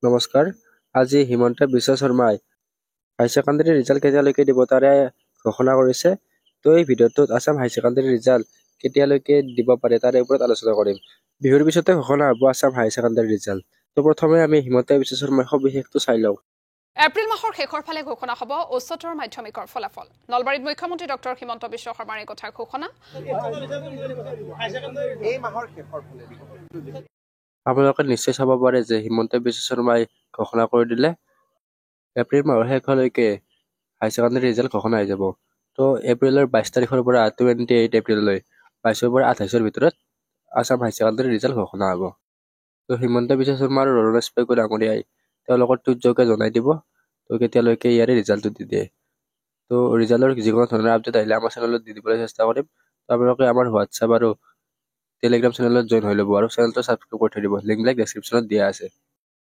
নমস্কাৰ। আজি হিমন্ত বিশ্ব শৰ্মাই হাই ছেকেণ্ডাৰী ৰিজাল্ট কেতিয়ালৈকে দিব তাৰে ঘোষণা কৰিছে। তো এই ভিডিঅ'টোত আছাম হাই ছেকেণ্ডাৰী ৰিজাল্ট কেতিয়ালৈকে দিব পাৰে তাৰে ওপৰত আলোচনা কৰিম। বিহুৰ পিছতে ঘোষণা হ'ব আছাম হাই ছেকেণ্ডাৰী ৰিজাল্ট। তো প্ৰথমে আমি হিমন্ত বিশ্ব শৰ্মাৰ সবিশেষটো চাই লওঁ। এপ্ৰিল মাহৰ শেষৰ ফালে ঘোষণা হ'ব উচ্চতৰ মাধ্যমিকৰ ফলাফল। নলবাৰীত মুখ্যমন্ত্ৰী ডক্টৰ হিমন্ত বিশ্ব শৰ্মাৰ এই কথাৰ ঘোষণা। আপোনালোকে নিশ্চয় চাব পাৰে যে হিমন্ত বিশ্ব শৰ্মাই ঘোষণা কৰি দিলে এপ্ৰিল মাহৰ শেষলৈকে হাই ছেকেণ্ডাৰী ৰিজাল্ট ঘোষণা হৈ যাব। তো এপ্ৰিলৰ 22 তাৰিখৰ পৰা 28 এপ্ৰিললৈ 22ৰ পৰা 28ৰ ভিতৰত আছাম হাই ছেকেণ্ডাৰী ৰিজাল্ট ঘোষণা হ'ব। তো হিমন্ত বিশ্ব শৰ্মা আৰু ৰণোজ পেগুৰ ডাঙৰীয়াই তেওঁলোকৰ টুইটযোগে জনাই দিব তো কেতিয়ালৈকে ইয়াৰে ৰিজাল্টটো দি দিয়ে। তো ৰিজাল্টৰ যিকোনো ধৰণৰ আপডেট আহিলে আমাৰ চেনেলত দি দিবলৈ চেষ্টা কৰিম। তো আপোনালোকে আমাৰ হোৱাটছআপ আৰু টেলিগ্ৰাম চেনেলত জইন হৈ ল'ব আৰু চেনেলটো ছাবস্ক্ৰাইব কৰি থৈ দিব। লিংকবিলাক ডেছক্ৰিপশ্যনত দিয়া আছে।